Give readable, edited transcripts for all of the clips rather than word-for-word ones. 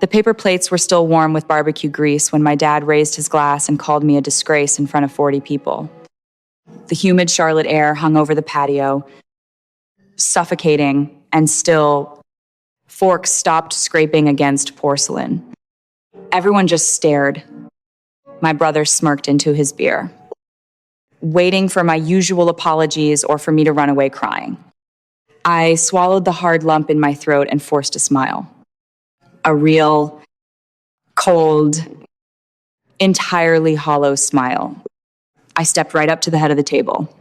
The paper plates were still warm with barbecue grease when my dad raised his glass and called me a disgrace in front of 40 people. The humid Charlotte air hung over the patio, suffocating, and still, forks stopped scraping against porcelain. Everyone just stared. My brother smirked into his beer, waiting for my usual apologies or for me to run away crying. I swallowed the hard lump in my throat and forced a smile. A real, cold, entirely hollow smile. I stepped right up to the head of the table,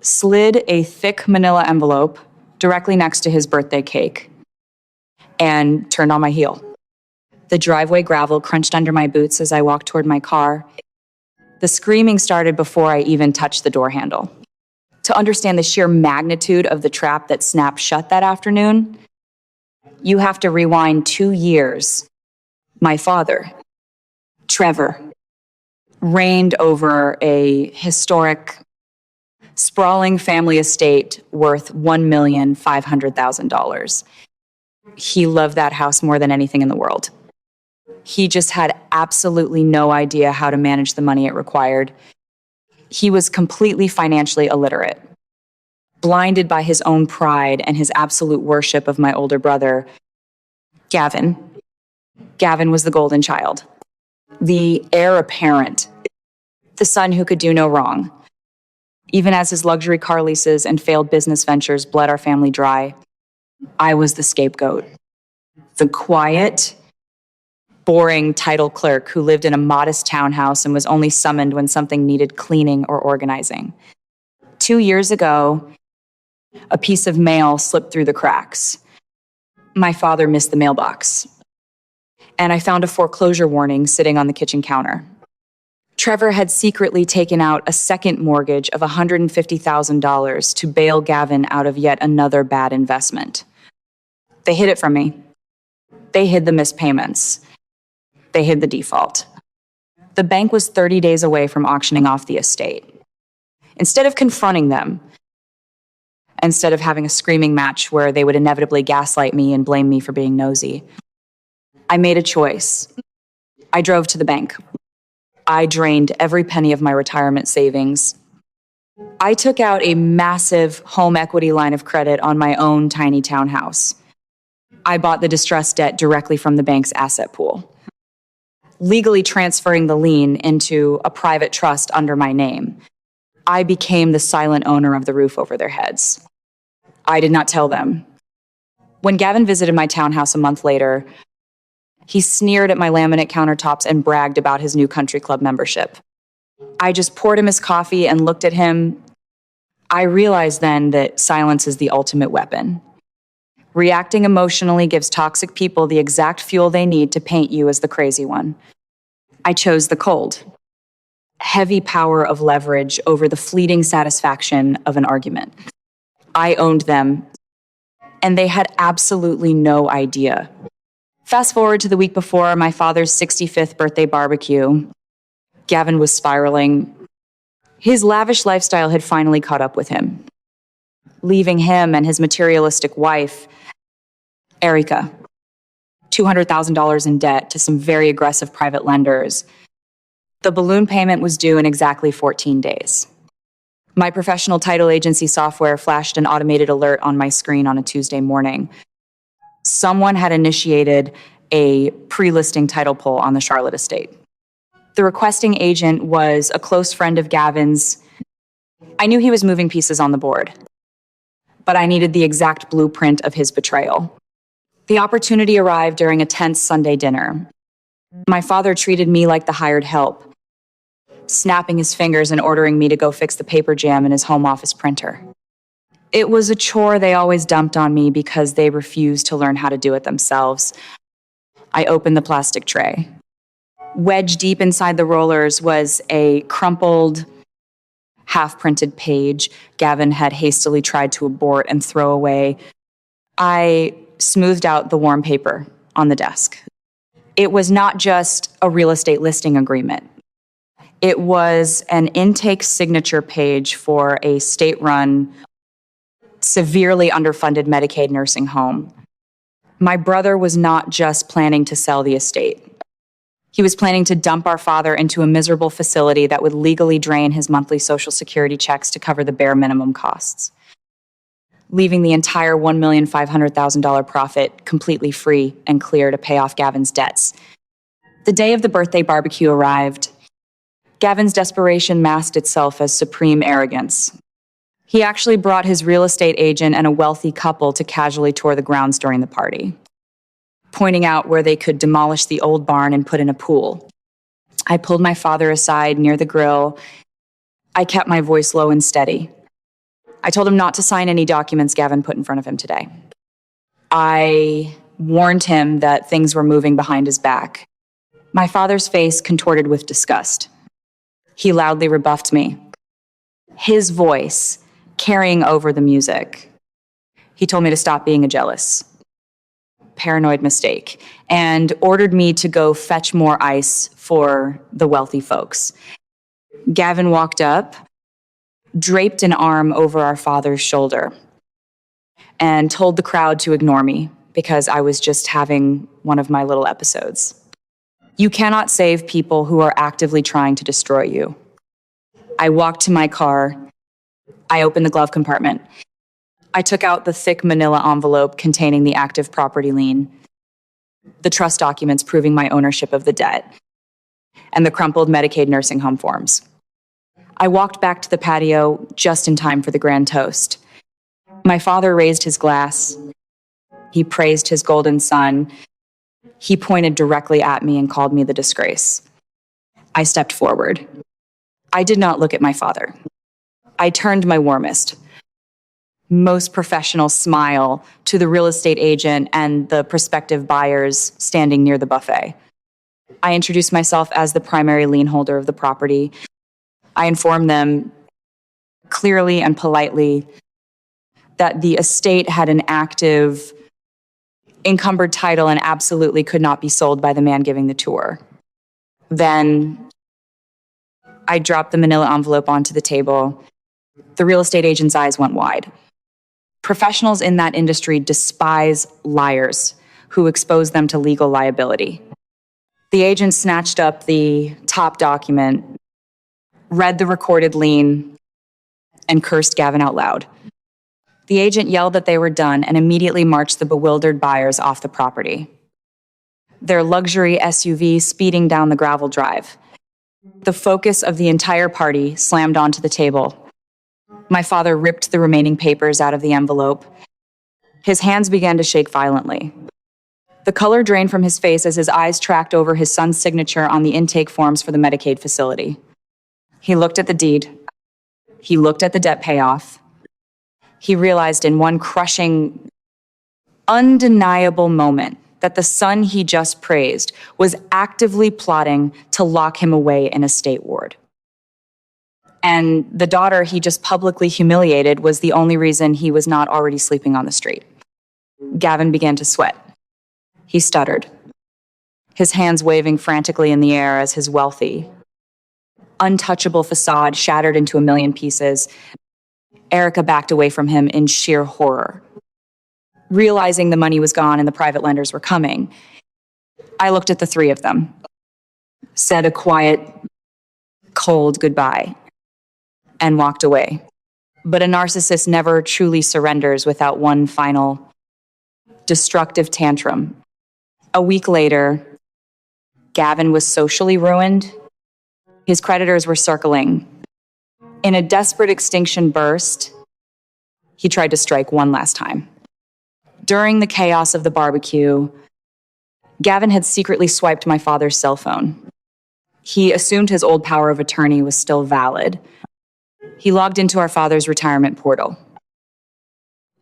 slid a thick manila envelope directly next to his birthday cake, and turned on my heel. The driveway gravel crunched under my boots as I walked toward my car. The screaming started before I even touched the door handle. To understand the sheer magnitude of the trap that snapped shut that afternoon, you have to rewind 2 years. My father, Trevor, reigned over a historic, sprawling family estate worth $1,500,000. He loved that house more than anything in the world. He just had absolutely no idea how to manage the money it required. He was completely financially illiterate, blinded by his own pride and his absolute worship of my older brother, Gavin. Gavin was the golden child, the heir apparent, the son who could do no wrong. Even as his luxury car leases and failed business ventures bled our family dry, I was the scapegoat. The quiet, boring title clerk who lived in a modest townhouse and was only summoned when something needed cleaning or organizing. 2 years ago, a piece of mail slipped through the cracks. My father missed the mailbox, and I found a foreclosure warning sitting on the kitchen counter. Trevor had secretly taken out a second mortgage of $150,000 to bail Gavin out of yet another bad investment. They hid it from me. They hid the missed payments. They hid the default. The bank was 30 days away from auctioning off the estate. Instead of confronting them, instead of having a screaming match where they would inevitably gaslight me and blame me for being nosy, I made a choice. I drove to the bank. I drained every penny of my retirement savings. I took out a massive home equity line of credit on my own tiny townhouse. I bought the distressed debt directly from the bank's asset pool, legally transferring the lien into a private trust under my name. I became the silent owner of the roof over their heads. I did not tell them. When Gavin visited my townhouse a month later, he sneered at my laminate countertops and bragged about his new country club membership. I just poured him his coffee and looked at him. I realized then that silence is the ultimate weapon. Reacting emotionally gives toxic people the exact fuel they need to paint you as the crazy one. I chose the cold, heavy power of leverage over the fleeting satisfaction of an argument. I owned them, and they had absolutely no idea. Fast forward to the week before my father's 65th birthday barbecue. Gavin was spiraling. His lavish lifestyle had finally caught up with him, leaving him and his materialistic wife, Erica, $200,000 in debt to some very aggressive private lenders. The balloon payment was due in exactly 14 days. My professional title agency software flashed an automated alert on my screen on a Tuesday morning. Someone had initiated a pre-listing title pull on the Charlotte estate. The requesting agent was a close friend of Gavin's. I knew he was moving pieces on the board, but I needed the exact blueprint of his betrayal. The opportunity arrived during a tense Sunday dinner. My father treated me like the hired help, snapping his fingers and ordering me to go fix the paper jam in his home office printer. It was a chore they always dumped on me because they refused to learn how to do it themselves. I opened the plastic tray. Wedged deep inside the rollers was a crumpled, half-printed page Gavin had hastily tried to abort and throw away. I smoothed out the warm paper on the desk. It was not just a real estate listing agreement. It was an intake signature page for a state-run, severely underfunded Medicaid nursing home. My brother was not just planning to sell the estate. He was planning to dump our father into a miserable facility that would legally drain his monthly Social Security checks to cover the bare minimum costs, leaving the entire $1,500,000 profit completely free and clear to pay off Gavin's debts. The day of the birthday barbecue arrived. Gavin's desperation masked itself as supreme arrogance. He actually brought his real estate agent and a wealthy couple to casually tour the grounds during the party, pointing out where they could demolish the old barn and put in a pool. I pulled my father aside near the grill. I kept my voice low and steady. I told him not to sign any documents Gavin put in front of him today. I warned him that things were moving behind his back. My father's face contorted with disgust. He loudly rebuffed me, his voice carrying over the music. He told me to stop being a jealous, paranoid mistake, and ordered me to go fetch more ice for the wealthy folks. Gavin walked up, draped an arm over our father's shoulder, and told the crowd to ignore me because I was just having one of my little episodes. You cannot save people who are actively trying to destroy you. I walked to my car. I opened the glove compartment. I took out the thick manila envelope containing the active property lien, the trust documents proving my ownership of the debt, and the crumpled Medicaid nursing home forms. I walked back to the patio just in time for the grand toast. My father raised his glass. He praised his golden son. He pointed directly at me and called me the disgrace. I stepped forward. I did not look at my father. I turned my warmest, most professional smile to the real estate agent and the prospective buyers standing near the buffet. I introduced myself as the primary lien holder of the property. I informed them clearly and politely that the estate had an active, encumbered title and absolutely could not be sold by the man giving the tour. Then I dropped the manila envelope onto the table. The real estate agent's eyes went wide. Professionals in that industry despise liars who expose them to legal liability. The agent snatched up the top document, read the recorded lien, and cursed Gavin out loud. The agent yelled that they were done and immediately marched the bewildered buyers off the property, their luxury SUV speeding down the gravel drive. The focus of the entire party slammed onto the table. My father ripped the remaining papers out of the envelope. His hands began to shake violently. The color drained from his face as his eyes tracked over his son's signature on the intake forms for the Medicaid facility. He looked at the deed. He looked at the debt payoff. He realized in one crushing, undeniable moment that the son he just praised was actively plotting to lock him away in a state ward. And the daughter he just publicly humiliated was the only reason he was not already sleeping on the street. Gavin began to sweat. He stuttered, his hands waving frantically in the air as his wealthy, untouchable facade shattered into a million pieces. Erica backed away from him in sheer horror. Realizing the money was gone and the private lenders were coming, I looked at the three of them, said a quiet, cold goodbye, and walked away. But a narcissist never truly surrenders without one final destructive tantrum. A week later, Gavin was socially ruined. His creditors were circling. In a desperate extinction burst, he tried to strike one last time. During the chaos of the barbecue, Gavin had secretly swiped my father's cell phone. He assumed his old power of attorney was still valid. He logged into our father's retirement portal,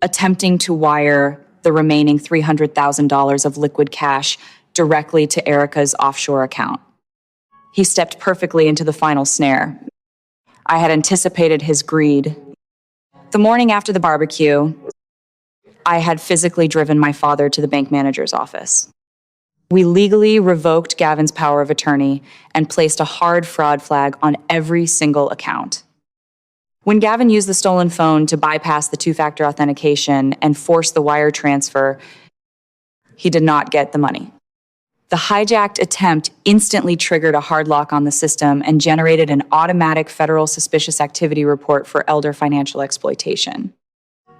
attempting to wire the remaining $300,000 of liquid cash directly to Erica's offshore account. He stepped perfectly into the final snare. I had anticipated his greed. The morning after the barbecue, I had physically driven my father to the bank manager's office. We legally revoked Gavin's power of attorney and placed a hard fraud flag on every single account. When Gavin used the stolen phone to bypass the two-factor authentication and force the wire transfer, He did not get the money. The hijacked attempt instantly triggered a hard lock on the system and generated an automatic federal suspicious activity report for elder financial exploitation.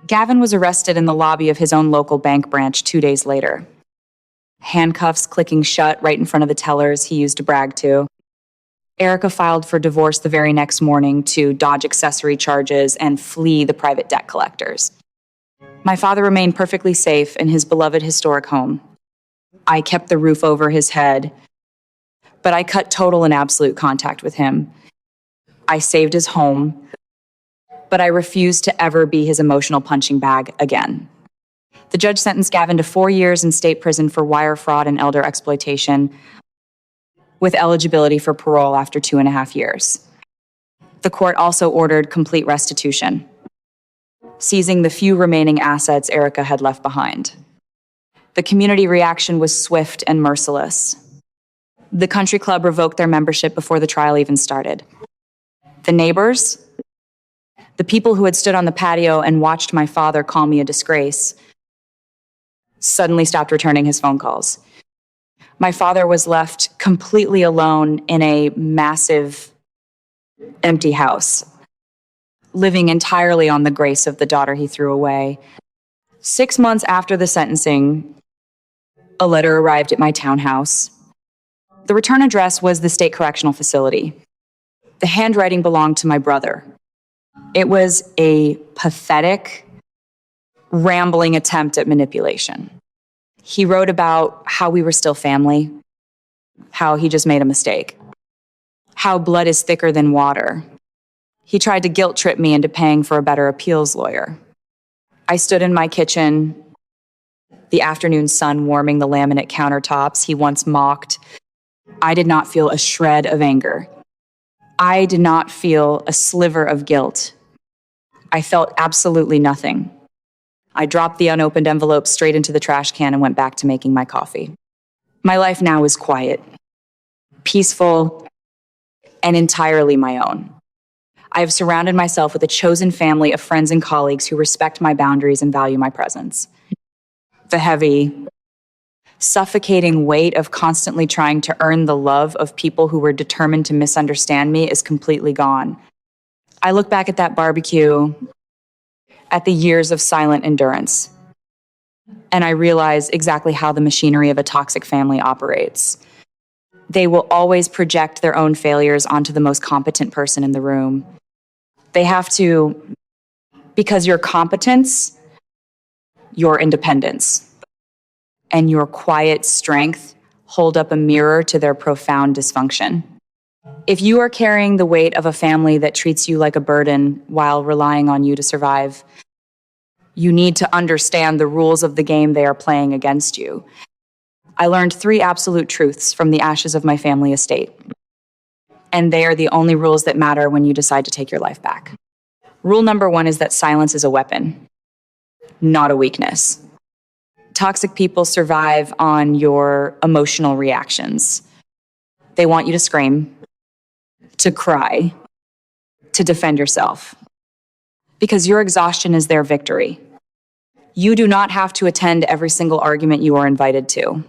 Gavin was arrested in the lobby of his own local bank branch 2 days later. Handcuffs clicking shut right in front of the tellers he used to brag to. Erica filed for divorce the very next morning to dodge accessory charges and flee the private debt collectors. My father remained perfectly safe in his beloved historic home. I kept the roof over his head, but I cut total and absolute contact with him. I saved his home, but I refused to ever be his emotional punching bag again. The judge sentenced Gavin to 4 years in state prison for wire fraud and elder exploitation, with eligibility for parole after 2.5 years. The court also ordered complete restitution, seizing the few remaining assets Erica had left behind. The community reaction was swift and merciless. The country club revoked their membership before the trial even started. The neighbors, the people who had stood on the patio and watched my father call me a disgrace, suddenly stopped returning his phone calls. My father was left completely alone in a massive, empty house, living entirely on the grace of the daughter he threw away. 6 months after the sentencing, a letter arrived at my townhouse. The return address was the state correctional facility. The handwriting belonged to my brother. It was a pathetic, rambling attempt at manipulation. He wrote about how we were still family, how he just made a mistake, how blood is thicker than water. He tried to guilt trip me into paying for a better appeals lawyer. I stood in my kitchen, the afternoon sun warming the laminate countertops he once mocked. I did not feel a shred of anger. I did not feel a sliver of guilt. I felt absolutely nothing. I dropped the unopened envelope straight into the trash can and went back to making my coffee. My life now is quiet, peaceful, and entirely my own. I have surrounded myself with a chosen family of friends and colleagues who respect my boundaries and value my presence. The heavy, suffocating weight of constantly trying to earn the love of people who were determined to misunderstand me is completely gone. I look back at that barbecue, at the years of silent endurance, and I realize exactly how the machinery of a toxic family operates. They will always project their own failures onto the most competent person in the room. They have to, because your competence, your independence, and your quiet strength hold up a mirror to their profound dysfunction. If you are carrying the weight of a family that treats you like a burden while relying on you to survive, you need to understand the rules of the game they are playing against you. I learned 3 absolute truths from the ashes of my family estate, and they are the only rules that matter when you decide to take your life back. Rule number 1 is that silence is a weapon, not a weakness. Toxic people survive on your emotional reactions. They want you to scream, to cry, to defend yourself, because your exhaustion is their victory. You do not have to attend every single argument you are invited to.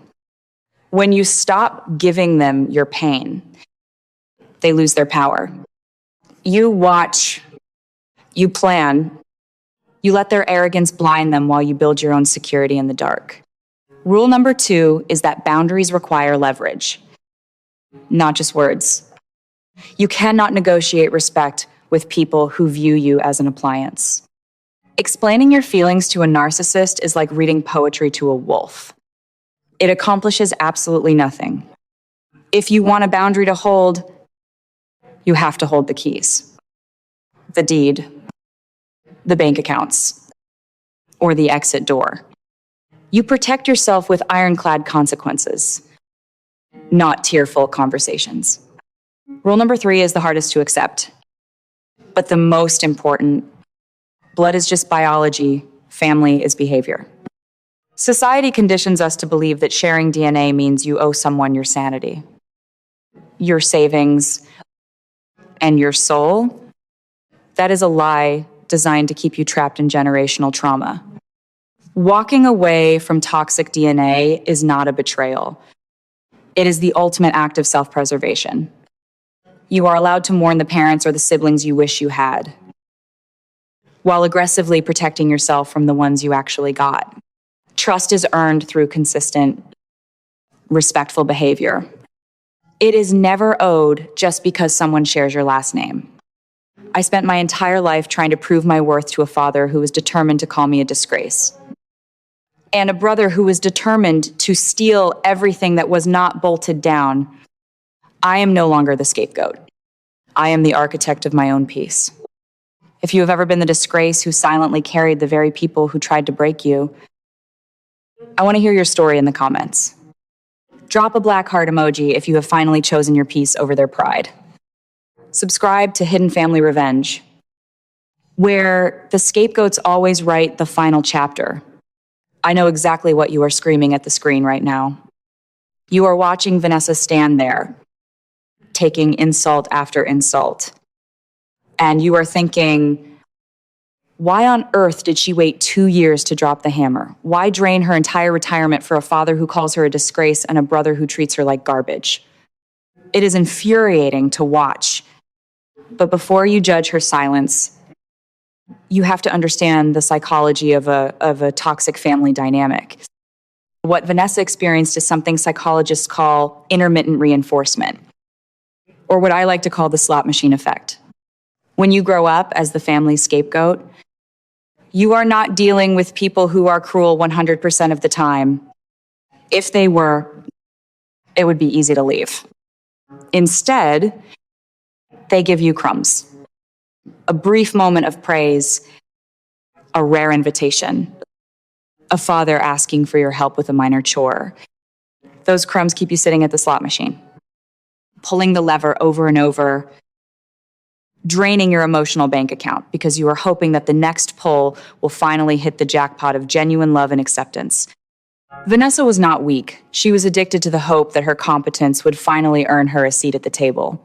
When you stop giving them your pain, they lose their power. You watch, you plan, you let their arrogance blind them while you build your own security in the dark. Rule number 2 is that boundaries require leverage, not just words. You cannot negotiate respect with people who view you as an appliance. Explaining your feelings to a narcissist is like reading poetry to a wolf. It accomplishes absolutely nothing. If you want a boundary to hold, you have to hold the keys, the deed, the bank accounts, or the exit door. You protect yourself with ironclad consequences, not tearful conversations. Rule number 3 is the hardest to accept, but the most important. Blood is just biology, family is behavior. Society conditions us to believe that sharing DNA means you owe someone your sanity, your savings, and your soul. That is a lie designed to keep you trapped in generational trauma. Walking away from toxic DNA is not a betrayal. It is the ultimate act of self-preservation. You are allowed to mourn the parents or the siblings you wish you had, while aggressively protecting yourself from the ones you actually got. Trust is earned through consistent, respectful behavior. It is never owed just because someone shares your last name. I spent my entire life trying to prove my worth to a father who was determined to call me a disgrace, and a brother who was determined to steal everything that was not bolted down. I am no longer the scapegoat. I am the architect of my own peace. If you have ever been the disgrace who silently carried the very people who tried to break you, I want to hear your story in the comments. Drop a black heart emoji if you have finally chosen your peace over their pride. Subscribe to Hidden Family Revenge, where the scapegoats always write the final chapter. I know exactly what you are screaming at the screen right now. You are watching Vanessa stand there, taking insult after insult. And you are thinking, why on earth did she wait 2 years to drop the hammer? Why drain her entire retirement for a father who calls her a disgrace and a brother who treats her like garbage? It is infuriating to watch. But before you judge her silence, you have to understand the psychology of a toxic family dynamic. What Vanessa experienced is something psychologists call intermittent reinforcement, or what I like to call the slot machine effect. When you grow up as the family scapegoat, you are not dealing with people who are cruel 100% of the time. If they were, it would be easy to leave. Instead, they give you crumbs, a brief moment of praise, a rare invitation, a father asking for your help with a minor chore. Those crumbs keep you sitting at the slot machine, pulling the lever over and over, draining your emotional bank account because you are hoping that the next pull will finally hit the jackpot of genuine love and acceptance. Vanessa was not weak. She was addicted to the hope that her competence would finally earn her a seat at the table.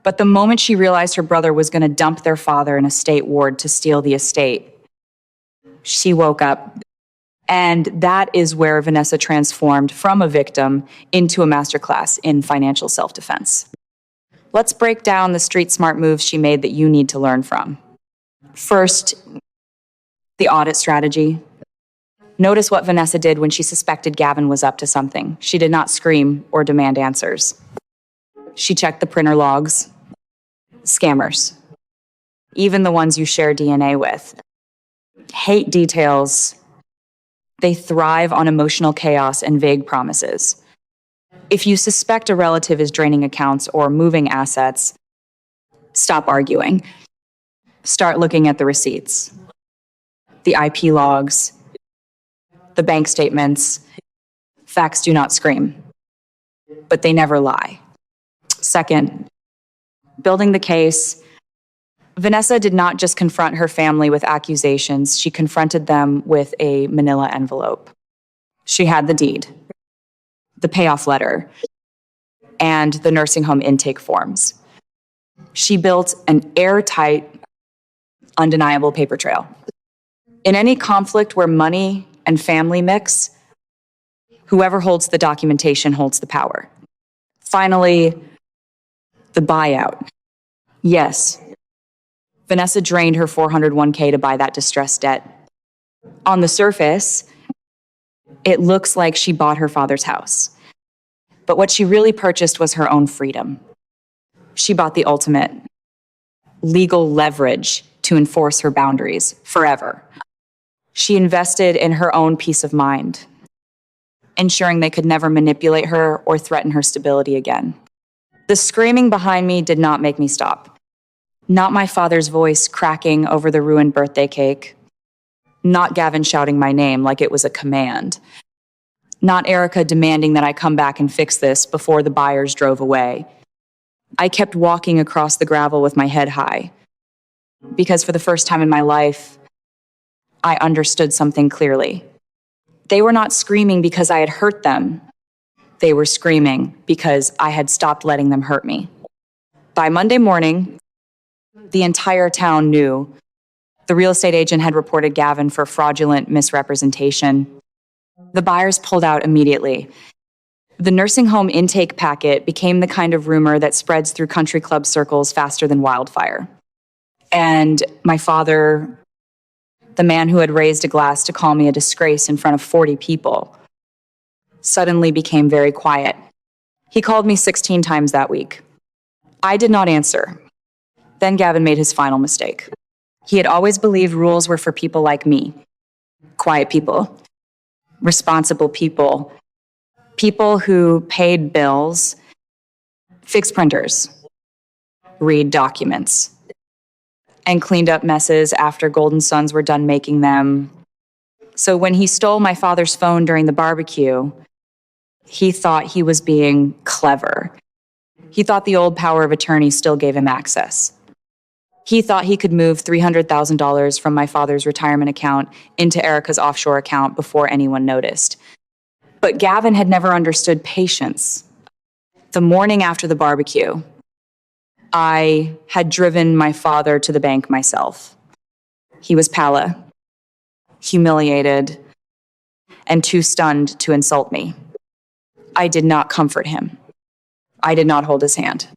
But the moment she realized her brother was going to dump their father in a state ward to steal the estate, she woke up. And that is where Vanessa transformed from a victim into a masterclass in financial self-defense. Let's break down the street smart moves she made that you need to learn from. First, the audit strategy. Notice what Vanessa did when she suspected Gavin was up to something. She did not scream or demand answers. She checked the printer logs. Scammers, even the ones you share DNA with, hate details. They thrive on emotional chaos and vague promises. If you suspect a relative is draining accounts or moving assets, stop arguing. Start looking at the receipts, the IP logs, the bank statements. Facts do not scream, but they never lie. Second, building the case. Vanessa did not just confront her family with accusations, she confronted them with a manila envelope. She had the deed, the payoff letter, and the nursing home intake forms. She built an airtight, undeniable paper trail. In any conflict where money and family mix, whoever holds the documentation holds the power. Finally, the buyout. Yes, Vanessa drained her 401k to buy that distressed debt. On the surface, it looks like she bought her father's house. But what she really purchased was her own freedom. She bought the ultimate legal leverage to enforce her boundaries forever. She invested in her own peace of mind, ensuring they could never manipulate her or threaten her stability again. The screaming behind me did not make me stop. Not my father's voice cracking over the ruined birthday cake. Not Gavin shouting my name like it was a command. Not Erica demanding that I come back and fix this before the buyers drove away. I kept walking across the gravel with my head high, because for the first time in my life, I understood something clearly. They were not screaming because I had hurt them. They were screaming because I had stopped letting them hurt me. By Monday morning, the entire town knew The real estate agent had reported Gavin for fraudulent misrepresentation. The buyers pulled out immediately. The nursing home intake packet became the kind of rumor that spreads through country club circles faster than wildfire. And my father, the man who had raised a glass to call me a disgrace in front of 40 people, suddenly became very quiet. He called me 16 times that week. I did not answer. Then Gavin made his final mistake. He had always believed rules were for people like me. Quiet people, responsible people, people who paid bills, fixed printers, read documents, and cleaned up messes after Golden Sons were done making them. So when he stole my father's phone during the barbecue, he thought he was being clever. He thought the old power of attorney still gave him access. He thought he could move $300,000 from my father's retirement account into Erica's offshore account before anyone noticed. But Gavin had never understood patience. The morning after the barbecue, I had driven my father to the bank myself. He was pala, humiliated, and too stunned to insult me. I did not comfort him. I did not hold his hand.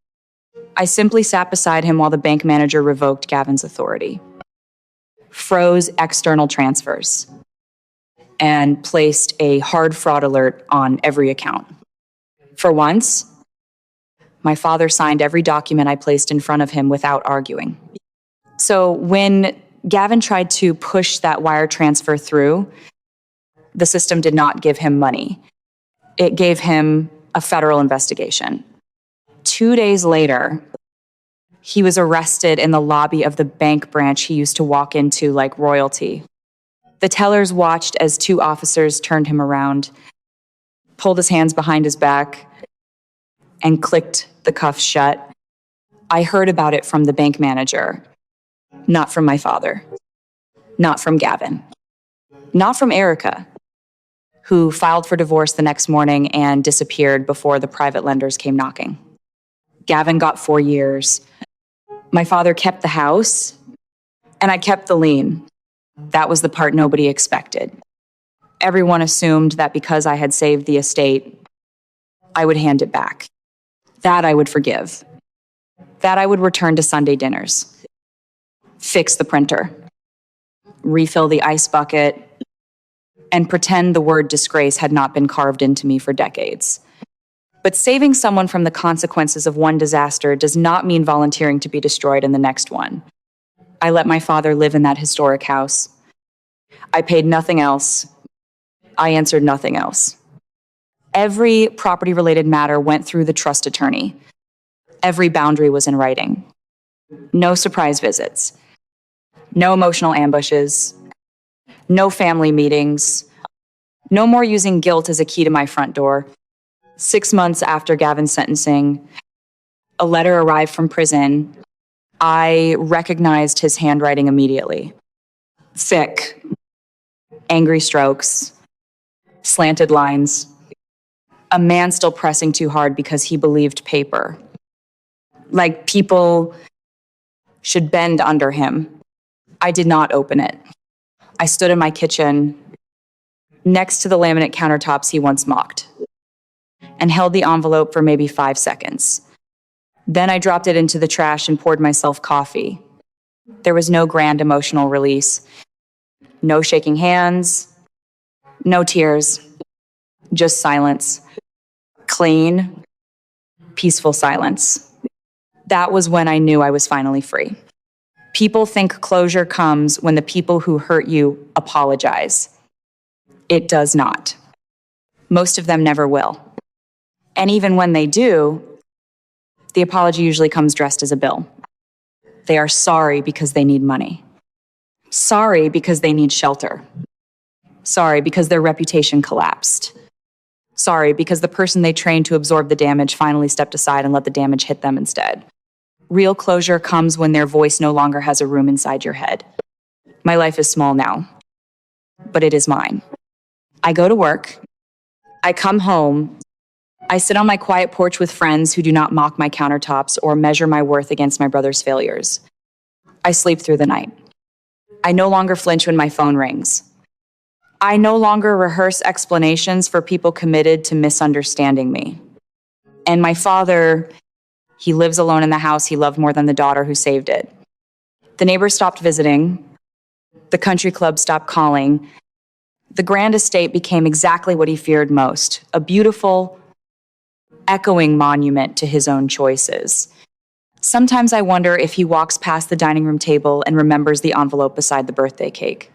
I simply sat beside him while the bank manager revoked Gavin's authority, froze external transfers, and placed a hard fraud alert on every account. For once, my father signed every document I placed in front of him without arguing. So when Gavin tried to push that wire transfer through, the system did not give him money. It gave him a federal investigation. 2 days later, he was arrested in the lobby of the bank branch he used to walk into like royalty. The tellers watched as 2 officers turned him around, pulled his hands behind his back, and clicked the cuffs shut. I heard about it from the bank manager, not from my father, not from Gavin, not from Erica, who filed for divorce the next morning and disappeared before the private lenders came knocking. Gavin got 4 years. My father kept the house, and I kept the lien. That was the part nobody expected. Everyone assumed that because I had saved the estate, I would hand it back. That I would forgive. That I would return to Sunday dinners. Fix the printer. Refill the ice bucket. And pretend the word disgrace had not been carved into me for decades. But saving someone from the consequences of one disaster does not mean volunteering to be destroyed in the next one. I let my father live in that historic house. I paid nothing else. I answered nothing else. Every property-related matter went through the trust attorney. Every boundary was in writing. No surprise visits. No emotional ambushes. No family meetings. No more using guilt as a key to my front door. 6 months after Gavin's sentencing, a letter arrived from prison. I recognized his handwriting immediately. Thick, angry strokes, slanted lines. A man still pressing too hard because he believed paper. Like people should bend under him. I did not open it. I stood in my kitchen next to the laminate countertops he once mocked and held the envelope for maybe 5 seconds. Then I dropped it into the trash and poured myself coffee. There was no grand emotional release. No shaking hands. No tears. Just silence. Clean, peaceful silence. That was when I knew I was finally free. People think closure comes when the people who hurt you apologize. It does not. Most of them never will. And even when they do, the apology usually comes dressed as a bill. They are sorry because they need money. Sorry because they need shelter. Sorry because their reputation collapsed. Sorry because the person they trained to absorb the damage finally stepped aside and let the damage hit them instead. Real closure comes when their voice no longer has a room inside your head. My life is small now, but it is mine. I go to work. I come home. I sit on my quiet porch with friends who do not mock my countertops or measure my worth against my brother's failures. I sleep through the night. I no longer flinch when my phone rings. I no longer rehearse explanations for people committed to misunderstanding me. And my father, he lives alone in the house he loved more than the daughter who saved it. The neighbors stopped visiting. The country club stopped calling. The grand estate became exactly what he feared most, a beautiful, echoing monument to his own choices. Sometimes I wonder if he walks past the dining room table and remembers the envelope beside the birthday cake.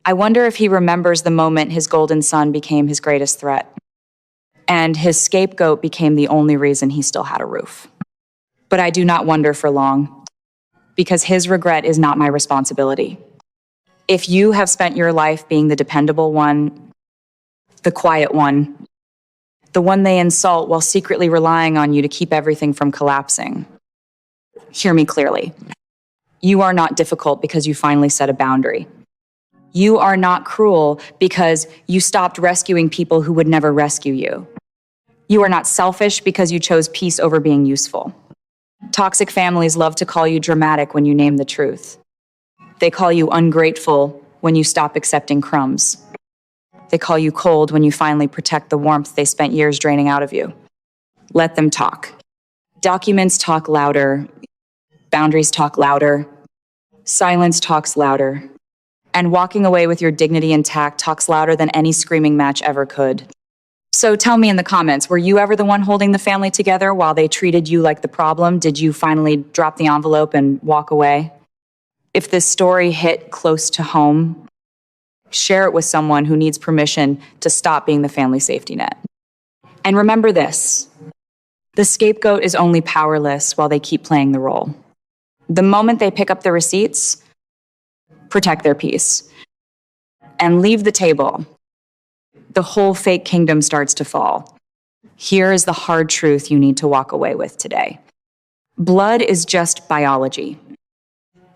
I wonder if he remembers the moment his golden son became his greatest threat, and his scapegoat became the only reason he still had a roof. But I do not wonder for long, because his regret is not my responsibility. If you have spent your life being the dependable one, the quiet one, the one they insult while secretly relying on you to keep everything from collapsing, hear me clearly. You are not difficult because you finally set a boundary. You are not cruel because you stopped rescuing people who would never rescue you. You are not selfish because you chose peace over being useful. Toxic families love to call you dramatic when you name the truth. They call you ungrateful when you stop accepting crumbs. They call you cold when you finally protect the warmth they spent years draining out of you. Let them talk. Documents talk louder. Boundaries talk louder. Silence talks louder. And walking away with your dignity intact talks louder than any screaming match ever could. So tell me in the comments, were you ever the one holding the family together while they treated you like the problem? Did you finally drop the envelope and walk away? If this story hit close to home, share it with someone who needs permission to stop being the family safety net. And remember this, the scapegoat is only powerless while they keep playing the role. The moment they pick up the receipts, protect their peace, and leave the table, the whole fake kingdom starts to fall. Here is the hard truth you need to walk away with today. Blood is just biology.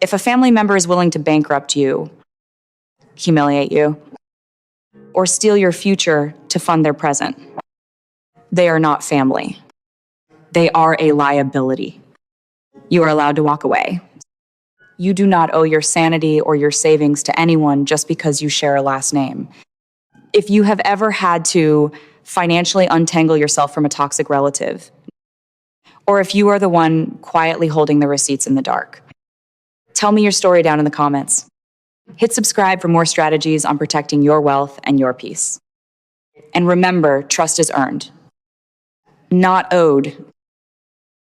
If a family member is willing to bankrupt you, humiliate you, or steal your future to fund their present, they are not family. They are a liability. You are allowed to walk away. You do not owe your sanity or your savings to anyone just because you share a last name. If you have ever had to financially untangle yourself from a toxic relative, or if you are the one quietly holding the receipts in the dark, tell me your story down in the comments. Hit subscribe for more strategies on protecting your wealth and your peace. And remember, trust is earned, not owed.